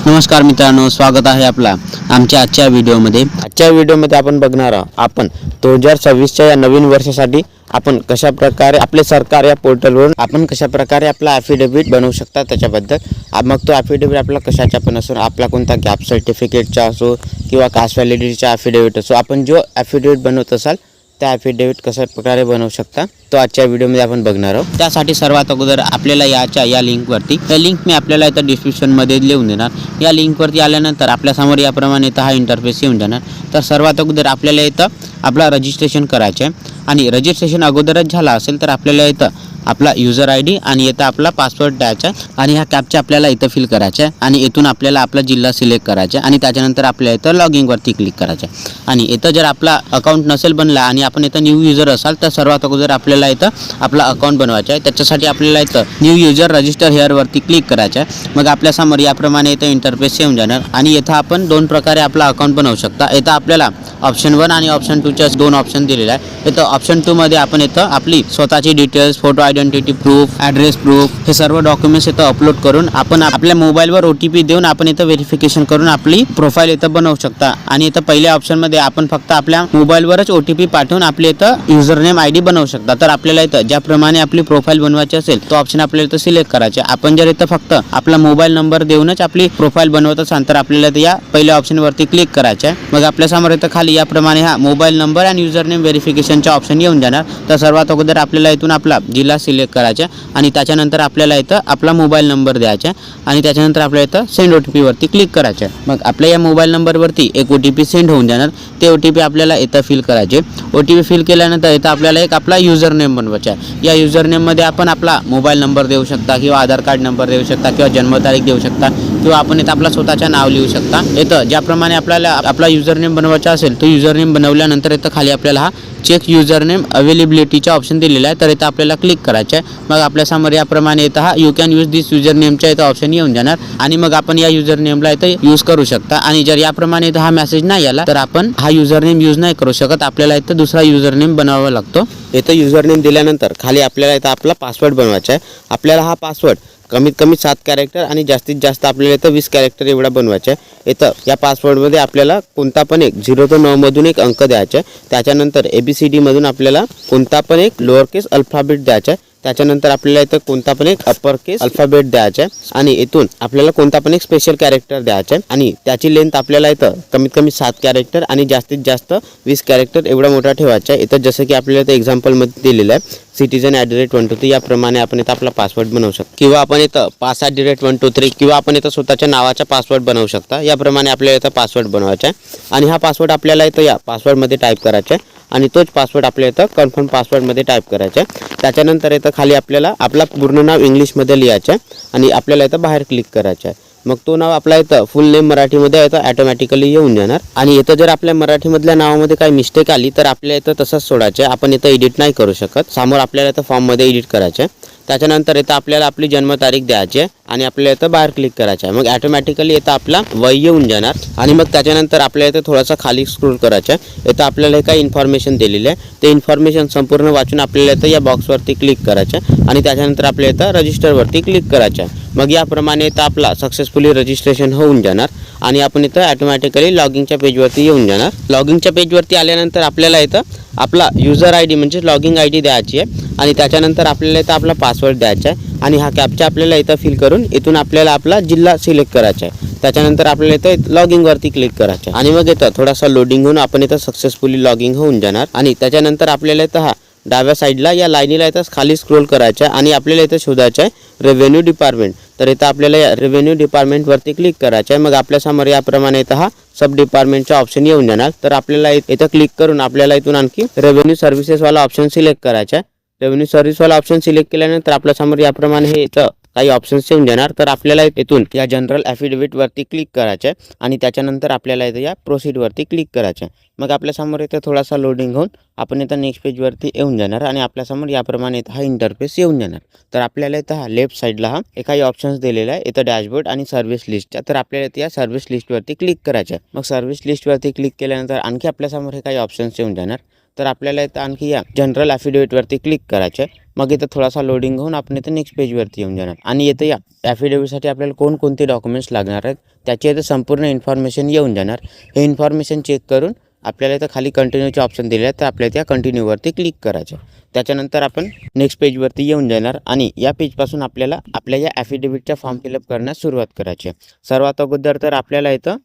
नमस्कार मित्रांनो, स्वागत आहे आपला आमच्या आजच्या व्हिडिओमध्ये आपण बघणार आहोत आपण 2026च्या या नवीन वर्षासाठी आपण कशा प्रकारे आपले सरकार या पोर्टलवरून आपण कशा प्रकारे आपला ॲफिडेविट बनवू शकता त्याच्याबद्दल। मग तो ॲफिडेविट आपला कशाचा पण असो, आपला कोणता गॅप सर्टिफिकेटचा असो किंवा कास्ट व्हॅलिडिटीचा ॲफिडेविट असो, आपण जो ॲफिडेविट बनवत असाल त्या ॲफिडेविट कशा प्रकारे बनवू शकता तो आजच्या व्हिडिओमध्ये आपण बघणार आहोत। त्यासाठी सर्वात अगोदर आपल्याला या लिंकवरती, या लिंक मी आपल्याला इथं डिस्क्रिप्शनमध्ये लिहून देणार। या लिंकवरती आल्यानंतर आपल्यासमोर याप्रमाणे इथं हा इंटरफेस येऊन जाणार। तर सर्वात अगोदर आपल्याला इथं आपला रजिस्ट्रेशन करायचं आहे आणि रजिस्ट्रेशन अगोदरच झाला असेल तर आपल्याला इथं आपला यूजर आयडी आणि इथं आपला पासवर्ड द्यायचा आहे आणि ह्या कॅप्चा आपल्याला इथं फिल करायचा आहे आणि इथून आपल्याला आपला जिल्हा सिलेक्ट करायचा आहे आणि त्याच्यानंतर आपल्याला इथं लॉगिंगवरती क्लिक करायचं आहे। आणि इथं जर आपला अकाउंट नसेल बनला आणि आपण इथं न्यू यूजर असाल तर सर्वात अगोदर आपल्याला इथं आपला अकाउंट बनवायचा आहे। त्याच्यासाठी आपल्याला इथं न्यू यूजर रजिस्टर हेअरवरती क्लिक करायचं आहे। मग आपल्यासमोर याप्रमाणे इथं इंटरफेस येऊन जाणार आणि इथं आपण दोन प्रकारे आपला अकाउंट बनवू शकता। इथं आपल्याला ऑप्शन 1 आणि ऑप्शन 2च्या दोन ऑप्शन दिलेले आहे। इथं ऑप्शन 2 मध्ये आपण इथं आपली स्वतःची details, photo identity proof, address proof हे सर्व डॉक्युमेंट्स इथं अपलोड करून आपण आपल्या मोबाईलवर OTP देऊन आपण इथं व्हेरिफिकेशन करून आपली प्रोफाईल इथं बनवू शकता। आणि इथं पहिल्या ऑप्शनमध्ये आपण फक्त आपल्या मोबाईलवरच OTP पाठवून आपले इथं युजरनेम ID बनवू शकता। तर आपल्याला इथं ज्याप्रमाणे आपली प्रोफाईल बनवायची असेल तो ऑप्शन आपल्याला इथं सिलेक्ट करायचा। आपण जर इथं फक्त आपला मोबाईल नंबर देऊनच आपली प्रोफाईल बनवत असाल तर आपल्याला या पहिल्या ऑप्शनवरती क्लिक करायचं आहे। मग आपल्यासमोर इथं खाली याप्रमाणे हा मोबाईल नंबर आणि युजरनेम व्हेरिफिकेशनचा ऑप्शन येऊन जाणार। तर सर्वात अगोदर आपल्याला इथून आपला जिल्हा सिलेक्ट करायचा आणि त्याच्यानंतर आपल्याला इथं आपला मोबाईल नंबर द्यायचा आणि त्याच्यानंतर आपल्याला इथं सेंड OTP वरती क्लिक करायचं आहे। मग आपल्या या मोबाईल नंबरवरती एक OTP सेंड होऊन जाणार। ते OTP आपल्याला इथं फिल करायचे। OTP फिल केल्यानंतर इथं आपल्याला एक आपला युजर नेम बनवायचा आहे। या युजर नेममध्ये आपण आपला मोबाईल नंबर देऊ शकता किंवा आधार कार्ड नंबर देऊ शकता किंवा जन्मतारीख देऊ शकता किंवा आपण इथं आपला स्वतःचे नाव लिहू शकता। इथं ज्याप्रमाणे आपल्याला आपला युजर नेम बनवायचा असेल तो युजर नेम बनवल्यानंतर इथं खाली आपल्याला हा चेक युजर नेम अवेलेबिलिटीचा ऑप्शन दिलेला आहे। तर इथं आपल्याला क्लिक करायचं आहे। मग आपल्यासमोर याप्रमाणे इथं हा you can use this user नेमच्या इथं ऑप्शन येऊन जाणार आणि मग आपण या युजर नेमला इथं यूज करू शकता। आणि जर याप्रमाणे इथं हा मेसेज नाही आला तर आपण हा युजर नेम यूज नाही करू शकत, आपल्याला इथं दुसरा युजर नेम बनवावा लागतो। इथं युजर नेम दिल्यानंतर खाली आपल्याला इथं आपला पासवर्ड बनवायचा आहे। आपल्याला हा पासवर्ड कमीत कमी 7 कॅरेक्टर आणि जास्तीत जास्त आपल्याला इथं 20 कॅरेक्टर एवढा बनवायचा आहे। इथं या पासवर्डमध्ये आपल्याला कोणता पण एक 0 ते 9 मधून एक अंक द्यायचा आहे। त्याच्यानंतर ABCD मधून आपल्याला कोणता पण एक लोअर केस अल्फाबेट द्यायचा आहे। त्याच्यानंतर आपल्याला इथं कोणता पण एक अप्पर केस अल्फाबेट द्यायचा आहे आणि इथून आपल्याला कोणता पण एक स्पेशल कॅरेक्टर द्यायचा आहे आणि त्याची लेंथ आपल्याला इथं कमीत कमी 7 कॅरेक्टर आणि जास्तीत जास्त 20 कॅरेक्टर एवढा मोठा ठेवायचा आहे। इथं जसं की आपल्याला इथं एक्झाम्पलमध्ये दिलेलं आहे citizen@123 याप्रमाणे आपण इथं आपला पासवर्ड बनवू शकतो किंवा आपण इथं pass@123 किंवा आपण इथं स्वतःच्या नावाचा पासवर्ड बनवू शकता। याप्रमाणे आपल्याला इथं पासवर्ड बनवायचा आहे आणि हा पासवर्ड आपल्याला इथं या पासवर्डमध्ये टाईप करायचा आहे आणि तोच पासवर्ड आपल्याला इथं कन्फर्म पासवर्डमध्ये टाईप करायचा आहे। त्याच्यानंतर इथं खाली आपल्याला आपला पूर्ण नाव इंग्लिशमध्ये लिहायचं आहे आणि आपल्याला इथं बाहेर क्लिक करायचं आहे। मग तो नाव आपला इथं फुल नेम मराठीमध्ये इथं ऑटोमॅटिकली येऊन जाणार आणि इथं जर आपल्या मराठीमधल्या नावामध्ये काही मिस्टेक आली तर आपल्याला इथं तसंच सोडायचं आहे, आपण इथं एडिट नाही करू शकत। समोर आपल्याला इथं फॉर्ममध्ये एडिट करायचं आहे। त्याच्यानंतर इथं आपल्याला आपली जन्मतारीख द्यायची आहे आणि आपल्याला इथं बाहेर क्लिक करायचं आहे। मग ऑटोमॅटिकली इथं आपला वय येऊन जाणार आणि मग त्याच्यानंतर आपल्याला इथं थोडासा खाली स्क्रोल करायचं आहे। इथं आपल्याला काही इन्फॉर्मेशन दिलेली आहे, ते इन्फॉर्मेशन संपूर्ण वाचून आपल्याला इथं या बॉक्सवरती क्लिक करायचं आहे आणि त्याच्यानंतर आपल्याला इथं रजिस्टरवरती क्लिक करायचं आहे। मग याप्रमाणे इथं आपला सक्सेसफुली रजिस्ट्रेशन होऊन जाणार आणि आपण इथं ऑटोमॅटिकली लॉगिंगच्या पेजवरती येऊन जाणार। लॉगिंगच्या पेजवरती आल्यानंतर आपल्याला इथं आपला यूजर ID म्हणजे लॉगिंग ID द्यायची आहे आणि त्याच्यानंतर आपल्याला इथं आपला पासवर्ड द्यायचा आहे आणि हा कॅप्चा आपल्याला इथं फिल करून इथून आपल्याला आपला जिल्हा सिलेक्ट करायचा आहे। त्याच्यानंतर आपल्याला इथं लॉगिंगवरती क्लिक करायचं आहे आणि मग इथं थोडासा लोडिंग होऊन आपण इथं सक्सेसफुली लॉगिंग होऊन जाणार आणि त्याच्यानंतर आपल्याला इथं हा डाव्या साईडला या लाईनीला इथं खाली स्क्रोल करायचं आहे आणि आपल्याला इथं शोधायचं आहे रेव्हेन्यू डिपार्टमेंट। तर इथं आपल्याला या रेव्हेन्यू डिपार्टमेंटवरती क्लिक करायचं आहे। मग आपल्यासमोर याप्रमाणे इथं हा सब डिपार्टमेंटचा ऑप्शन येऊन जाणार। तर आपल्याला इथं क्लिक करून आपल्याला इथून आणखी रेव्हेन्यू सर्व्हिसेसवाला ऑप्शन सिलेक्ट करायचा आहे। रेव्हेन्यू सर्व्हिसवाला ऑप्शन सिलेक्ट केल्यानंतर आपल्यासमोर याप्रमाणे हे इथं काही ऑप्शन्स येऊन जाणार। तर आपल्याला इथून या जनरल ॲफिडेविटवरती क्लिक करायचं आहे आणि त्याच्यानंतर आपल्याला इथं या प्रोसीडवरती क्लिक करायचं आहे। मग आपल्यासमोर इथं थोडासा लोडिंग होऊन आपण इथं नेक्स्ट पेजवरती येऊन जाणार आणि आपल्यासमोर याप्रमाणे इथं हा इंटरफेस येऊन जाणार। तर आपल्याला इथं हा लेफ्ट साईडला हा काही ऑप्शन्स दिलेला आहे इथं डॅशबोर्ड आणि सर्व्हिस लिस्टच्या। तर आपल्याला इथं या सर्व्हिस लिस्टवरती क्लिक करायचं आहे। मग सर्व्हिस लिस्टवरती क्लिक केल्यानंतर आणखी आपल्यासमोर हे काही ऑप्शन्स येऊन जाणार। तर आपल्याला इथं आणखी या जनरल ॲफिडेविटवरती क्लिक करायचं आहे। मग इथं थोडासा लोडिंग होऊन आपण इथं नेक्स्ट पेजवरती येऊन जाणार आणि इथं या ॲफिडेविटसाठी आपल्याला कोणकोणते डॉक्युमेंट्स लागणार आहेत त्याची इथं संपूर्ण इन्फॉर्मेशन येऊन जाणार. हे इन्फॉर्मेशन चेक करून आपल्याला इथं खाली कंटिन्यूचे ऑप्शन दिले आहेत, तर आपल्याला त्या कंटिन्यूवरती क्लिक करायचं. त्याच्यानंतर आपण नेक्स्ट पेजवरती येऊन जाणार आणि या पेजपासून आपल्याला आपल्या या ॲफिडेविटचा फॉर्म फिलअप करण्यास सुरुवात करायची आहे. सर्वात अगोदर तर आपल्याला इथं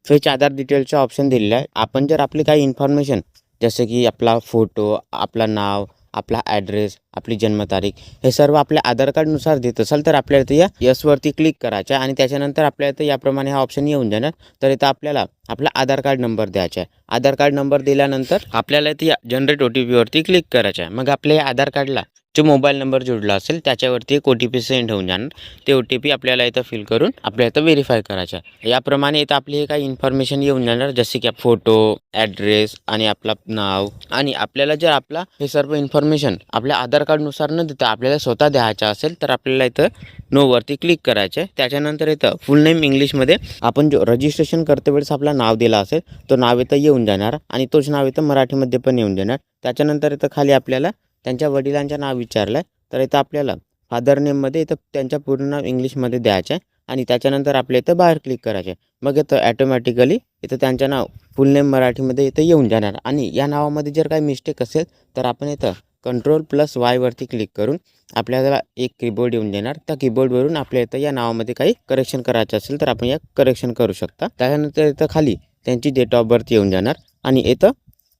फेच आधार डिटेल्सचा ऑप्शन दिलेला आहे. आपण जर आपली काही इन्फॉर्मेशन जसे की आपला फोटो, आपला नाव, आपला ॲड्रेस, आपली जन्मतारीख हे सर्व आपल्या आधार कार्डनुसार देत असाल तर आपल्याला इथं या यसवरती क्लिक करायचं आहे आणि त्याच्यानंतर आपल्याला इथं याप्रमाणे हा ऑप्शन येऊन जाणार. तर इथं आपल्याला आपला आधार कार्ड नंबर द्यायचा आहे. आधार कार्ड नंबर दिल्यानंतर आपल्याला इथं या जनरेट OTPवरती क्लिक करायचं आहे. मग आपल्या या आधार कार्डला जो मोबाईल नंबर जोडला असेल त्याच्यावरती एक OTP सेंड होऊन जाणार. ते OTP आपल्याला इथं फिल करून आपल्याला इथं व्हेरीफाय करायचं आहे. याप्रमाणे इथं आपली हे काही इन्फॉर्मेशन येऊन जाणार जसे की फोटो, ॲड्रेस आणि आपला नाव. आणि आपल्याला जर आपला हे सर्व इन्फॉर्मेशन आपल्या आधार कार्डनुसार न देता आपल्याला स्वतः द्यायचा असेल तर आपल्याला इथं नोवरती क्लिक करायचं आहे. त्याच्यानंतर इथं फुल नेम इंग्लिशमध्ये आपण जो रजिस्ट्रेशन करते वेळेस आपला नाव दिला असेल तो नाव इथं येऊन जाणार आणि तोच नाव इथं मराठीमध्ये पण येऊन जाणार. त्याच्यानंतर इथं खाली आपल्याला त्यांच्या वडिलांचं नाव विचारलं आहे तर इथं आपल्याला फादर नेममध्ये इथं त्यांच्या पूर्ण नाव इंग्लिशमध्ये द्यायचं आहे आणि त्याच्यानंतर आपल्या इथं बाहेर क्लिक करायचं आहे. मग इथं ॲटोमॅटिकली इथं त्यांचं नाव फुल नेम मराठीमध्ये इथं येऊन जाणार. आणि या नावामध्ये जर काही मिस्टेक असेल तर आपण इथं Ctrl+Y वरती क्लिक करून आपल्याला एक कीबोर्ड येऊन देणार. त्या कीबोर्डवरून आपल्या इथं या नावामध्ये काही करेक्शन करायचं असेल तर आपण या करेक्शन करू शकता. त्याच्यानंतर इथं खाली त्यांची डेट ऑफ बर्थ येऊन जाणार आणि इथं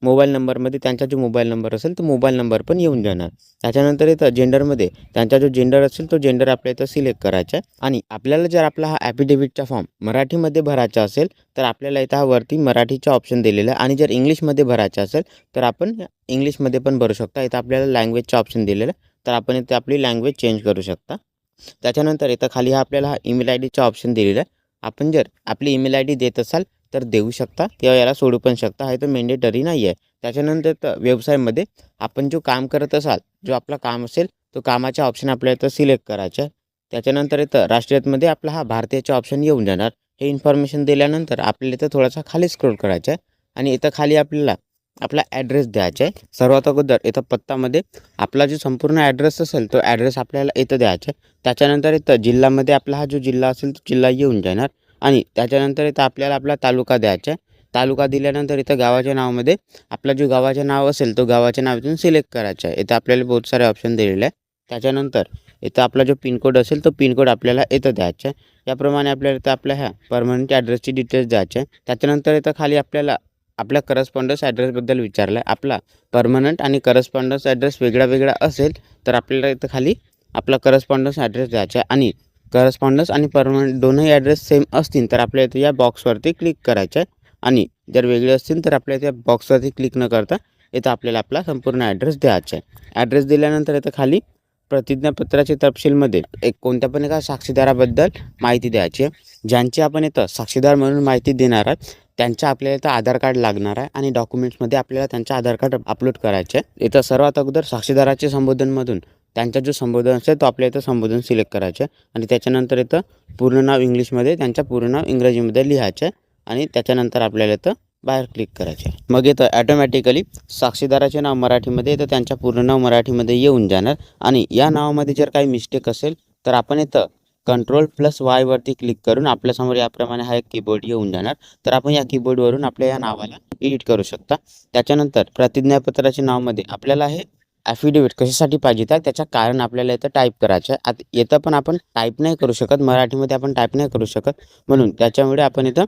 मोबाईल नंबरमध्ये त्यांचा जो मोबाईल नंबर असेल तो मोबाईल नंबर पण येऊन जाणार. त्याच्यानंतर इथं जेंडरमध्ये त्यांचा जो जेंडर असेल तो जेंडर आपल्या इथं सिलेक्ट करायचा आहे. आणि आपल्याला जर आपला हा ॲफिडेविटचा फॉर्म मराठीमध्ये भरायचा असेल तर आपल्याला इथं हा वरती मराठीचा ऑप्शन दिलेला आहे आणि जर इंग्लिशमध्ये भरायचा असेल तर आपण इंग्लिशमध्ये पण भरू शकता. इथं आपल्याला लँग्वेजचा ऑप्शन दिलेला आहे तर आपण इथे आपली लँग्वेज चेंज करू शकता. त्याच्यानंतर इथं खाली आपल्याला हा ईमेल IDचा ऑप्शन दिलेला आहे. आपण जर आपली ईमेल ID देत असाल तर देऊ शकता किंवा याला सोडू पण शकता. हे तर मेंडेटरी नाही आहे. त्याच्यानंतर तर व्यवसायामध्ये आपण जो काम करत असाल, जो आपला काम असेल तो कामाचा ऑप्शन आपल्याला इथं सिलेक्ट करायचा आहे. त्याच्यानंतर इथं राष्ट्रीयतमध्ये आपला हा भारतीयचा ऑप्शन येऊन जाणार. हे इन्फॉर्मेशन दिल्यानंतर आपल्याला इथं थोडासा खाली स्क्रोल करायचा आहे आणि इथं खाली आपल्याला आपला ॲड्रेस द्यायचा आहे. सर्वात अगोदर इथं पत्तामध्ये आपला जो संपूर्ण ॲड्रेस असेल तो ॲड्रेस आपल्याला इथं द्यायचा आहे. त्याच्यानंतर इथं जिल्ह्यामध्ये आपला हा जो जिल्हा असेल तो जिल्हा येऊन जाणार आणि त्याच्यानंतर इथं आपल्याला आपला तालुका द्यायचा आहे. तालुका दिल्यानंतर इथं गावाच्या नावामध्ये आपला जो गावाचं नाव असेल तो गावाच्या नावातून सिलेक्ट करायचा आहे. इथं आपल्याला बहुत सारे ऑप्शन दिलेले आहे. त्याच्यानंतर इथं आपला जो पिनकोड असेल तो पिनकोड आपल्याला इथं द्यायचा आहे. याप्रमाणे आपल्याला इथं आपल्या ह्या परमनंट ॲड्रेसची डिटेल्स द्यायचे आहे. त्याच्यानंतर इथं खाली आपल्याला आपल्या करस्पॉन्डन्स ॲड्रेसबद्दल विचारलं आहे. आपला परमनंट आणि करस्पॉन्डन्स ॲड्रेस वेगळा वेगळा असेल तर आपल्याला इथं खाली आपला करस्पॉन्डन्स ॲड्रेस द्यायचा आहे आणि करस्पॉन्डन्स आणि परमनंट दोनही ॲड्रेस सेम असतील तर आपल्या इथं या बॉक्सवरती क्लिक करायचं आहे आणि जर वेगळे असतील तर आपल्या त्या बॉक्सवरती क्लिक न करता इथं आपल्याला आपला संपूर्ण ॲड्रेस द्यायचा आहे. ॲड्रेस दिल्यानंतर इथं खाली प्रतिज्ञापत्राच्या तपशीलमध्ये कोणत्या पण एका साक्षीदाराबद्दल माहिती द्यायची आहे. ज्यांची आपण इथं साक्षीदार म्हणून माहिती देणार आहात त्यांच्या आपल्याला इथं आधार कार्ड लागणार आहे आणि डॉक्युमेंट्समध्ये आपल्याला त्यांचं आधार कार्ड अपलोड करायचे आहे. इथं सर्वात अगोदर साक्षीदाराचे संबोधनमधून त्यांचा जो संबोधन असेल तो आपल्या इथं संबोधन सिलेक्ट करायचं आहे आणि त्याच्यानंतर इथं पूर्ण नाव इंग्लिशमध्ये त्यांच्या पूर्ण नाव इंग्रजीमध्ये लिहायचं आहे आणि त्याच्यानंतर आपल्याला इथं बाहेर क्लिक करायचे. मग इथं ॲटोमॅटिकली साक्षीदाराचे नाव मराठीमध्ये तर त्यांच्या पूर्ण नाव मराठीमध्ये येऊन जाणार आणि या नावामध्ये जर काही मिस्टेक असेल तर आपण इथं Ctrl+Y वरती क्लिक करून आपल्यासमोर याप्रमाणे हा एक कीबोर्ड येऊन जाणार. तर आपण या कीबोर्डवरून आपल्या या नावाला एडिट करू शकता. त्याच्यानंतर प्रतिज्ञापत्राच्या नावामध्ये आपल्याला हे ॲफिडेविट कशासाठी पाहिजे तर त्याचं कारण आपल्याला इथं टाईप करायचं आहे. आता येतं पण आपण टाईप नाही करू शकत, मराठीमध्ये आपण टाईप नाही करू शकत, म्हणून त्याच्यामुळे आपण इथं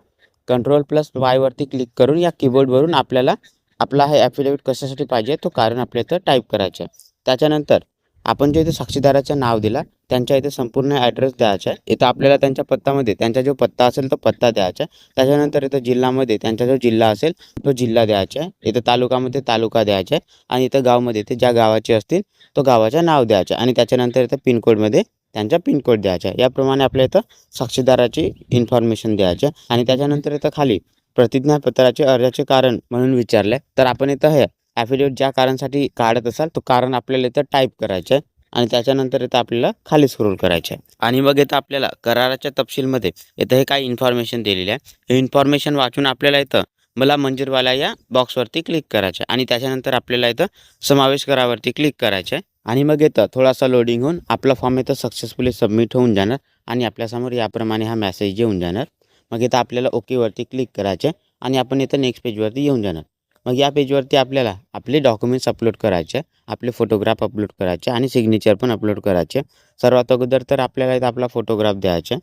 Ctrl+Y वरती क्लिक करून या कीबोर्डवरून आपल्याला आपला हे ॲफिडेविट कशासाठी पाहिजे तो कारण आपल्या इथं टाईप करायचं आहे. त्याच्यानंतर आपण जे इथे साक्षीदाराचं नाव दिला त्यांच्या इथे संपूर्ण ॲड्रेस द्यायचा आहे. इथं आपल्याला त्यांच्या पत्तामध्ये त्यांचा जो पत्ता असेल तो पत्ता द्यायचा आहे. त्याच्यानंतर इथं जिल्ह्यामध्ये त्यांचा जो जिल्हा असेल तो जिल्हा द्यायचा आहे. इथं तालुक्यामध्ये तालुका द्यायचा आहे आणि इथं गावामध्ये ते ज्या गावाचे असतील तो गावाचं नाव द्यायचं आहे आणि त्याच्यानंतर इथं पिनकोडमध्ये त्यांचा पिनकोड द्यायचा आहे. याप्रमाणे आपल्या इथं साक्षीदाराची इन्फॉर्मेशन द्यायची आहे आणि त्याच्यानंतर इथं खाली प्रतिज्ञापत्राचे अर्जाचे कारण म्हणून विचारले तर आपण इथं हे ॲफिडेविट ज्या कारणासाठी काढत असाल तो कारण आपल्याला इथं टाईप करायचं आहे आणि त्याच्यानंतर इथं आपल्याला खाली स्क्रोल करायचं आहे आणि मग इथं आपल्याला कराराच्या तपशीलमध्ये इथं हे काही इन्फॉर्मेशन दिलेली आहे. हे इन्फॉर्मेशन वाचून आपल्याला इथं मला मंजूरवाला या बॉक्सवरती क्लिक करायचं आहे आणि त्याच्यानंतर आपल्याला इथं समावेश करावरती क्लिक करायचं आहे आणि मग इथं थोडासा लोडिंग होऊन आपला फॉर्म इथं सक्सेसफुली सबमिट होऊन जाणार आणि आपल्यासमोर याप्रमाणे हा मेसेज येऊन जाणार. मग इथं आपल्याला ओकेवरती क्लिक करायचे आणि आपण इथं नेक्स्ट पेजवरती येऊन जाणार. मग या पेजवरती आपल्याला आपले डॉक्युमेंट्स अपलोड करायचे, आपले फोटोग्राफ अपलोड करायचे आणि सिग्नेचर पण अपलोड करायचे. सर्वात अगोदर तर आपल्याला इथं आपला फोटोग्राफ द्यायचा.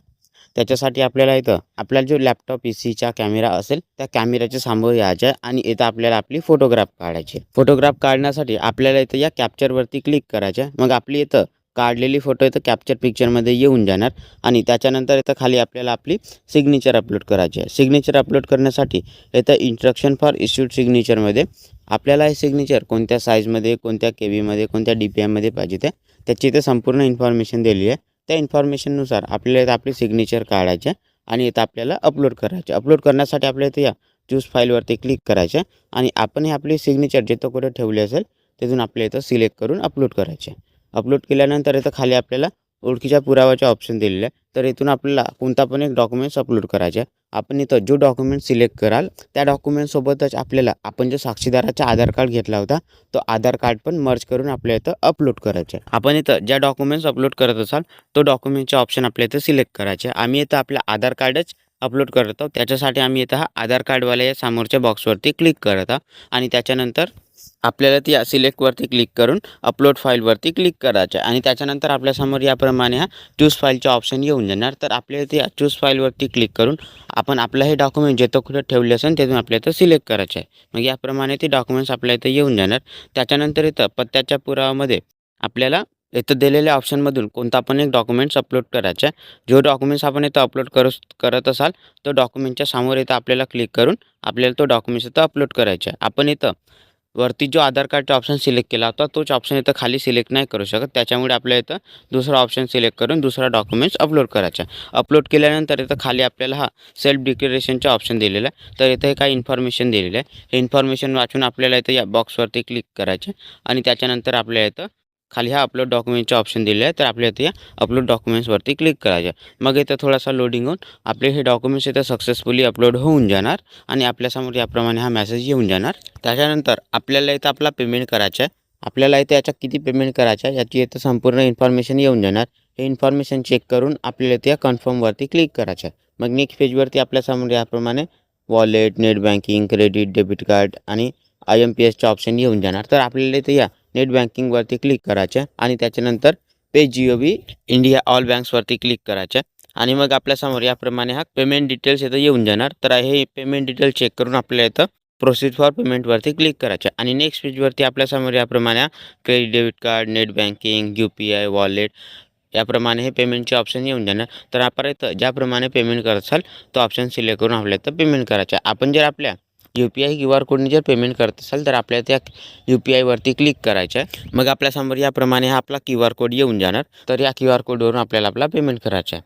त्याच्यासाठी आपल्याला इथं आपला जो लॅपटॉप पीसीचा कॅमेरा असेल त्या कॅमेऱ्याच्या समोर यायचं आणि इथं आपल्याला आपली फोटोग्राफ काढायचे. फोटोग्राफ काढण्यासाठी आपल्याला इथं या कॅप्चरवरती क्लिक करायचं. मग आपली इथं काढलेली फोटो इथं कॅप्चर पिक्चरमध्ये येऊन जाणार आणि त्याच्यानंतर इथं खाली आपल्याला आपली सिग्नेचर अपलोड करायची आहे. सिग्नेचर अपलोड करण्यासाठी इथं इन्स्ट्रक्शन फॉर इश्यूड सिग्नेचरमध्ये आपल्याला हे सिग्नेचर कोणत्या साईजमध्ये, कोणत्या केबीमध्ये, कोणत्या DPIमध्ये पाहिजे त्याची इथं संपूर्ण इन्फॉर्मेशन दिलेली आहे. त्या इन्फॉर्मेशननुसार आपल्याला इथं आपली सिग्नेचर काढायचे आणि इथं आपल्याला अपलोड करायचे. अपलोड करण्यासाठी आपल्याला इथं या चूज फाईलवरती क्लिक करायचे आणि आपण हे आपली सिग्नेचर जिथं कुठं ठेवली असेल तिथून आपल्या इथं सिलेक्ट करून अपलोड करायचे. अपलोड केल्यानंतर इथं खाली आपल्याला ओळखीच्या पुराव्याचा ऑप्शन दिलेला आहे. तर इथून आपल्याला कोणता पण एक डॉक्युमेंट्स अपलोड करायचे. आपण इथं जो डॉक्युमेंट सिलेक्ट कराल त्या डॉक्युमेंटसोबतच आपल्याला आपण जो साक्षीदाराचा आधार कार्ड घेतला होता तो आधार कार्ड पण मर्ज करून आपल्या इथं अपलोड करायचे. आपण इथं ज्या डॉक्युमेंट्स अपलोड करत असाल तो डॉक्युमेंटचे ऑप्शन आपल्या इथं सिलेक्ट करायचे. आम्ही इथं आपला आधार कार्डच अपलोड करत आहोत. त्याच्यासाठी आम्ही इथं हा आधार कार्डवाल्या या समोरच्या बॉक्सवरती क्लिक करत आहोत आणि त्याच्यानंतर आपल्याला ती सिलेक्टवरती क्लिक करून अपलोड फाईलवरती क्लिक करायचं आणि त्याच्यानंतर आपल्यासमोर याप्रमाणे हा चूज फाईलचा ऑप्शन येऊन जाणार. तर आपल्याला ते चूज फाईलवरती क्लिक करून आपण आपलं हे डॉक्युमेंट जिथं कुठं ठेवले असेल तिथून आपल्या इथं सिलेक्ट करायचं आहे. मग याप्रमाणे ते डॉक्युमेंट्स आपल्या इथं येऊन जाणार. त्याच्यानंतर इथं पत्त्याच्या पुराव्यामध्ये आपल्याला इथं दिलेल्या ऑप्शनमधून कोणता पण एक डॉक्युमेंट्स अपलोड करायचा आहे. जो डॉक्युमेंट्स आपण इथं अपलोड करत असाल तो डॉक्युमेंटच्या समोर इथं आपल्याला क्लिक करून आपल्याला तो डॉक्युमेंट्स इथं अपलोड करायचा आहे. आपण इथं वरती जो आधार कार्डचा ऑप्शन सिलेक्ट केला होता तोच ऑप्शन इथं खाली सिलेक्ट नाही करू शकत. त्याच्यामुळे आपल्या इथं दुसरा ऑप्शन सिलेक्ट करून दुसरा डॉक्युमेंट्स अपलोड करायचा. अपलोड केल्यानंतर इथं खाली आपल्याला हा सेल्फ डिक्लेरेशनचा ऑप्शन दिलेला आहे. तर इथं काही इन्फॉर्मेशन दिलेलं आहे. हे इन्फॉर्मेशन वाचून आपल्याला इथं या बॉक्सवरती क्लिक करायचे आणि त्याच्यानंतर आपल्या इथं खाली हा अपलोड डॉक्युमेंटचा ऑप्शन दिलेला आहे. तर आपल्या इथं या अपलोड डॉक्युमेंट्सवरती क्लिक करायचं. मग इथं थोडासा लोडिंग होऊन आपले हे डॉक्युमेंट्स इथं सक्सेसफुली अपलोड होऊन जाणार आणि आपल्यासमोर याप्रमाणे हा मेसेज येऊन जाणार. त्याच्यानंतर आपल्याला इथं आपला पेमेंट करायचा आहे. आपल्याला इथं याच्या किती पेमेंट करायचं आहे याची इथं संपूर्ण इन्फॉर्मेशन येऊन जाणार. हे इन्फॉर्मेशन चेक करून आपल्याला इथं या कन्फर्मवरती क्लिक करायचं आहे. मग नेक्स्ट पेजवरती आपल्यासमोर याप्रमाणे wallet, net banking, credit, debit card आणि IMPSचे ऑप्शन येऊन जाणार. तर आपल्याला इथं या नेट बँकिंगवरती क्लिक करायचं आणि त्याच्यानंतर पे GOV इंडिया ऑल बँक्सवरती क्लिक करायचं आणि मग आपल्यासमोर याप्रमाणे हा पेमेंट डिटेल्स इथं येऊन जाणार. तर हे पेमेंट डिटेल चेक करून आपल्याला इथं प्रोसीड फॉर पेमेंटवरती क्लिक करायचं आणि नेक्स्ट पेजवरती आपल्यासमोर याप्रमाणे credit, debit card, net banking, UPI, wallet याप्रमाणे हे पेमेंटचे ऑप्शन येऊन जाणार. तर आपण इथं ज्याप्रमाणे पेमेंट करत असाल तो ऑप्शन सिलेक्ट करून आपल्या इथं पेमेंट करायचं आहे. आपण जर आपल्या UPI QR कोडने जर पेमेंट करत असाल तर आपल्याला त्या UPIवरती क्लिक करायचं आहे. मग आपल्यासमोर याप्रमाणे हा आपला QR कोड येऊन जाणार. तर या QR कोडवरून आपल्याला आपला पेमेंट करायचा आहे.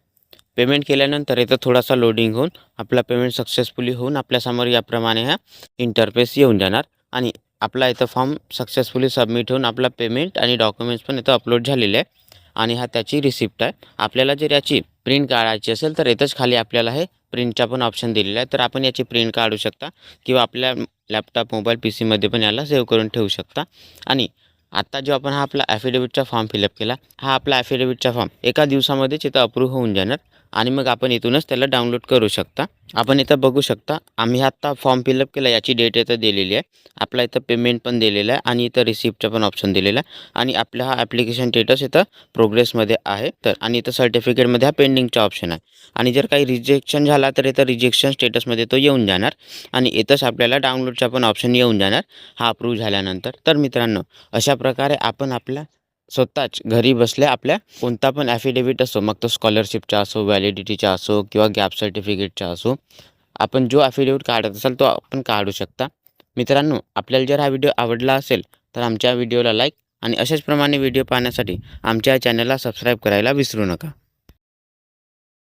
पेमेंट केल्यानंतर इथं थोडासा लोडिंग होऊन आपला पेमेंट सक्सेसफुली होऊन आपल्यासमोर याप्रमाणे हा इंटरफेस येऊन जाणार आणि आपला इथं फॉर्म सक्सेसफुली सबमिट होऊन आपला पेमेंट आणि डॉक्युमेंट्स पण इथं अपलोड झालेले आहे आणि हा त्याची रिसिप्ट आहे. आपल्याला जर याची प्रिंट काढायची असेल तर इथंच खाली आपल्याला हे प्रिंटचा पण ऑप्शन दिलेला आहे. तर आपण याची प्रिंट काढू शकता किंवा आपल्या लॅपटॉप, मोबाईल, PCमध्ये पण याला सेव्ह करून ठेवू शकता. आणि आत्ता जो आपण हा आपला ॲफिडेविटचा फॉर्म फिलअप केला हा आपला ॲफिडेविटचा फॉर्म एका दिवसामध्येच इथं अप्रूव्ह होऊन जाणार आणि मग आपण इथूनच त्याला डाउनलोड करू शकता. आपण इथं बघू शकता आम्ही आत्ता फॉर्म फिलअप केला याची डेट इथं दिलेली आहे. आपला इथं पेमेंट पण दिलेलं आहे आणि इथं रिसिप्टचा पण ऑप्शन दिलेला आहे आणि आपला हा ॲप्लिकेशन स्टेटस इथं प्रोग्रेसमध्ये आहे. तर आणि इथं सर्टिफिकेटमध्ये हा पेंडिंगचा ऑप्शन आहे आणि जर काही रिजेक्शन झाला तर इथं रिजेक्शन स्टेटसमध्ये तो येऊन जाणार आणि इथंच आपल्याला डाउनलोडचा पण ऑप्शन येऊन जाणार हा अप्रूव्ह झाल्यानंतर. तर मित्रांनो अशा प्रकारे आपण आपल्या स्वतःच घरी बसल्या आपल्या कोणता पण ॲफिडेविट असो, मग तो स्कॉलरशिपचा असो, व्हॅलिडिटीचा असो किंवा गॅप सर्टिफिकेटचा असो, आपण जो ॲफिडेविट काढत असाल तो आपण काढू शकता. मित्रांनो आपल्याला जर हा व्हिडिओ आवडला असेल तर आमच्या व्हिडिओला लाईक आणि अशाच प्रमाणे व्हिडिओ पाहण्यासाठी आमच्या चॅनलला सबस्क्राईब करायला विसरू नका.